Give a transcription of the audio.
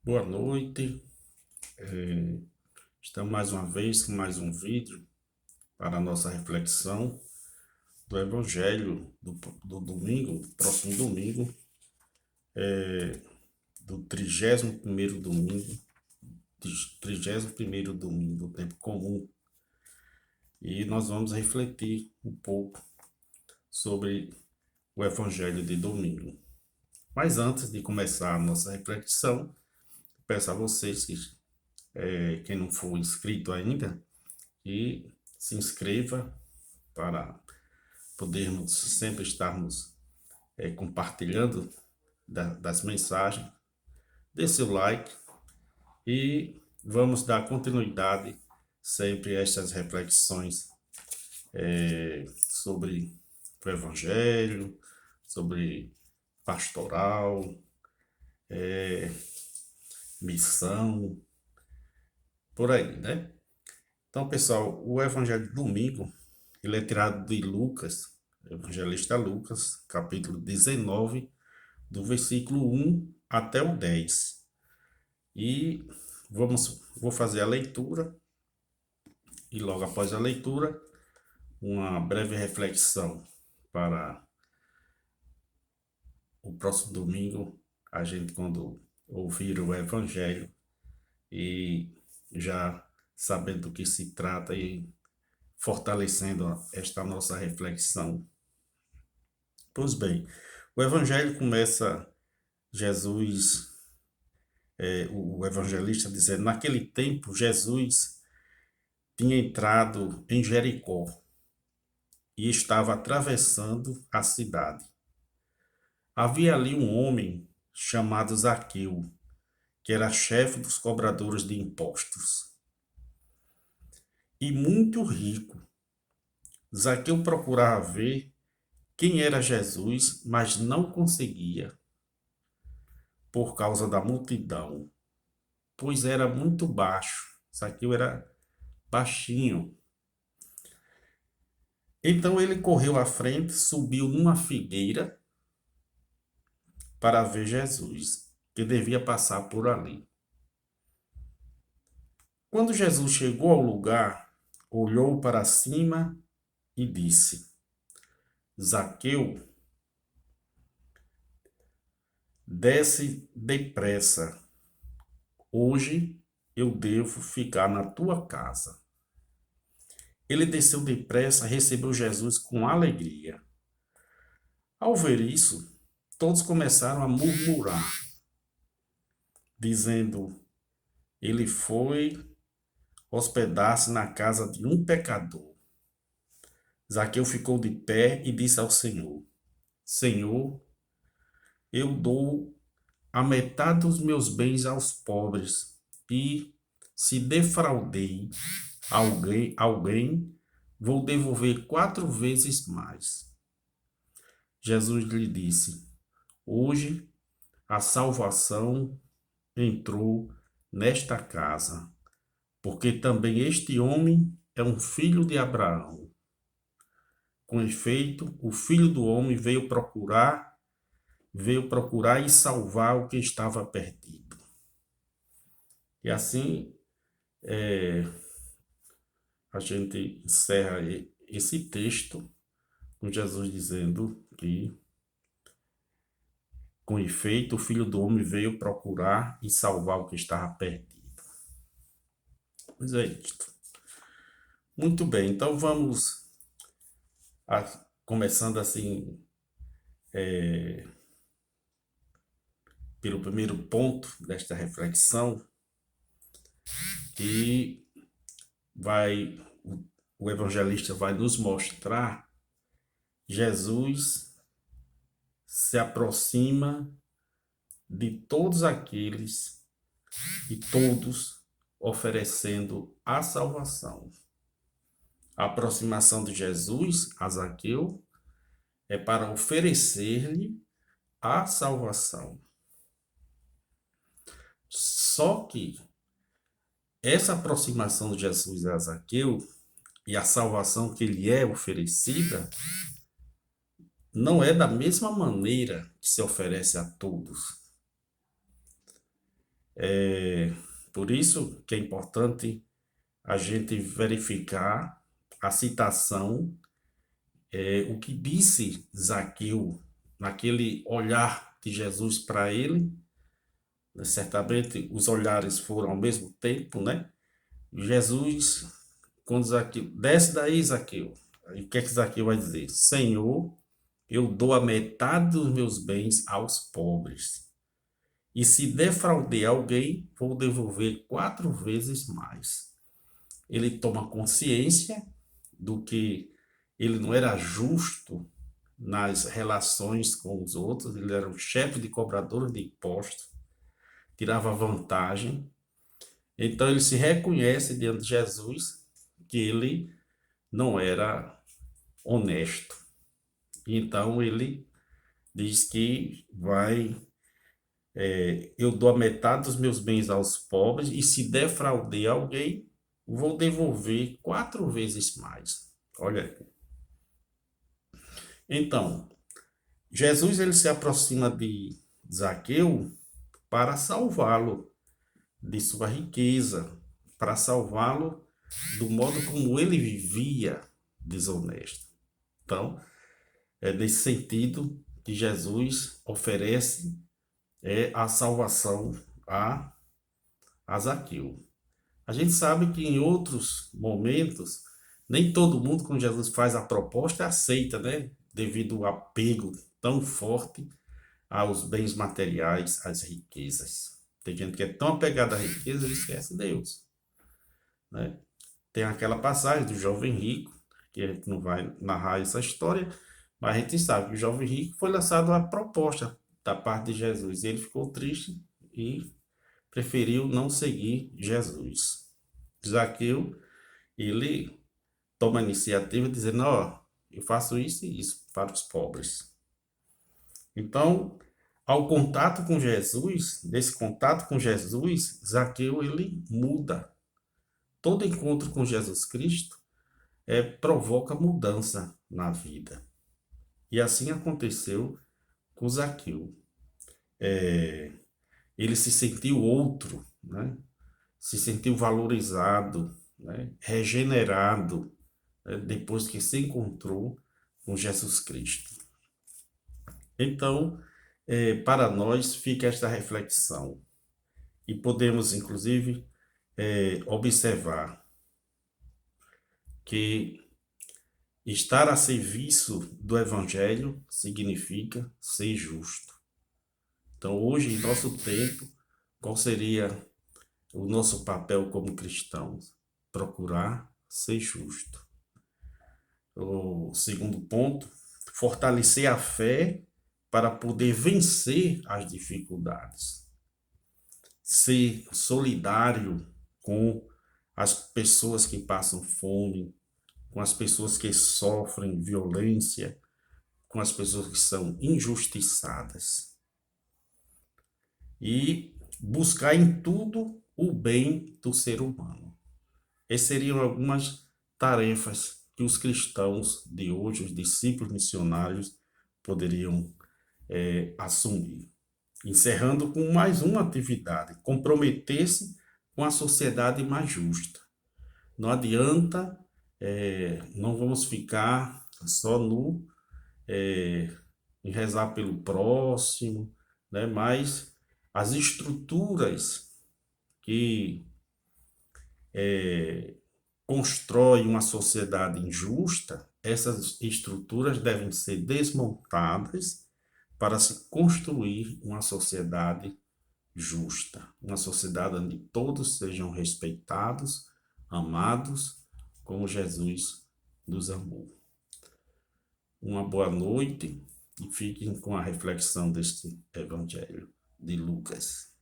Boa noite. Estamos mais uma vez com mais um vídeo para a nossa reflexão do Evangelho do domingo, próximo domingo, do 31º domingo, 31º domingo do tempo comum. E nós vamos refletir um pouco sobre o Evangelho de domingo. Mas antes de começar a nossa reflexão, peço a vocês que, quem não for inscrito ainda, que se inscreva para podermos sempre estarmos compartilhando das mensagens. Dê seu like e vamos dar continuidade sempre a estas reflexões sobre o Evangelho, sobre pastoral, missão, por aí, né? Então, pessoal, o Evangelho de domingo, ele é tirado de Lucas, evangelista Lucas, capítulo 19, do versículo 1 até o 10. E vou fazer a leitura e logo após a leitura, uma breve reflexão para o próximo domingo, a gente quando ouvir o Evangelho e já sabendo do que se trata e fortalecendo esta nossa reflexão. Pois bem, o Evangelho começa Jesus, o evangelista dizendo, naquele tempo Jesus tinha entrado em Jericó e estava atravessando a cidade. Havia ali um homem chamado Zaqueu, que era chefe dos cobradores de impostos e muito rico. Zaqueu procurava ver quem era Jesus, mas não conseguia por causa da multidão, pois era muito baixo. Zaqueu era baixinho. Então ele correu à frente, subiu numa figueira para ver Jesus, que devia passar por ali. Quando Jesus chegou ao lugar, olhou para cima e disse: Zaqueu, desce depressa. Hoje eu devo ficar na tua casa. Ele desceu depressa, recebeu Jesus com alegria. Ao ver isso, todos começaram a murmurar, dizendo: ele foi hospedar-se na casa de um pecador. Zaqueu ficou de pé e disse ao Senhor: Senhor, eu dou a metade dos meus bens aos pobres, e se defraudei alguém, vou devolver 4 vezes mais. Jesus lhe disse: hoje a salvação entrou nesta casa, porque também este homem é um filho de Abraão. Com efeito, o Filho do Homem veio procurar e salvar o que estava perdido. E assim a gente encerra esse texto com Jesus dizendo que, com efeito, o Filho do Homem veio procurar e salvar o que estava perdido. Pois é isto. Muito bem, então vamos começando assim pelo primeiro ponto desta reflexão, que vai o evangelista vai nos mostrar Jesus se aproxima de todos aqueles e todos oferecendo a salvação. A aproximação de Jesus a Zaqueu é para oferecer-lhe a salvação. Só que essa aproximação de Jesus a Zaqueu e a salvação que lhe é oferecida não é da mesma maneira que se oferece a todos. É, por isso que é importante a gente verificar a citação, o que disse Zaqueu naquele olhar de Jesus para ele, né? Certamente os olhares foram ao mesmo tempo, né? Jesus, quando Zaqueu, desce daí, Zaqueu. Aí o que é que Zaqueu vai dizer? Senhor, eu dou a metade dos meus bens aos pobres. E se defraudei alguém, vou devolver 4 vezes mais. Ele toma consciência do que ele não era justo nas relações com os outros, ele era um chefe de cobradores de impostos, tirava vantagem. Então ele se reconhece diante de Jesus que ele não era honesto. Então ele diz que eu dou a metade dos meus bens aos pobres e se defraudei alguém, vou devolver 4 vezes mais. Olha aí. Então, Jesus ele se aproxima de Zaqueu para salvá-lo de sua riqueza, para salvá-lo do modo como ele vivia desonesto. Então, é nesse sentido que Jesus oferece a salvação a, a Zaqueu. A gente sabe que em outros momentos, nem todo mundo, quando Jesus faz a proposta, aceita, né? Devido ao apego tão forte aos bens materiais, às riquezas. Tem gente que é tão apegada à riqueza, ele esquece Deus, né? Tem aquela passagem do jovem rico, que a gente não vai narrar essa história, mas a gente sabe que o jovem rico foi lançado uma proposta da parte de Jesus. E ele ficou triste e preferiu não seguir Jesus. Zaqueu, ele toma a iniciativa dizendo, ó, eu faço isso e isso para os pobres. Então, ao contato com Jesus, nesse contato com Jesus, Zaqueu, ele muda. Todo encontro com Jesus Cristo provoca mudança na vida. E assim aconteceu com Zaqueu. Ele se sentiu outro, né? Se sentiu valorizado, né? Regenerado, né? Depois que se encontrou com Jesus Cristo. Então, para nós fica esta reflexão e podemos, inclusive, observar que estar a serviço do Evangelho significa ser justo. Então, hoje, em nosso tempo, qual seria o nosso papel como cristãos? Procurar ser justo. O segundo ponto, fortalecer a fé para poder vencer as dificuldades. Ser solidário com as pessoas que passam fome, com as pessoas que sofrem violência, com as pessoas que são injustiçadas. E buscar em tudo o bem do ser humano. Essas seriam algumas tarefas que os cristãos de hoje, os discípulos missionários, poderiam assumir. Encerrando com mais uma atividade, comprometer-se com a sociedade mais justa. Não adianta, não vamos ficar só em rezar pelo próximo, né? Mas as estruturas que constroem uma sociedade injusta, essas estruturas devem ser desmontadas para se construir uma sociedade justa, uma sociedade onde todos sejam respeitados, amados, como Jesus nos amou. Uma boa noite e fiquem com a reflexão deste Evangelho de Lucas.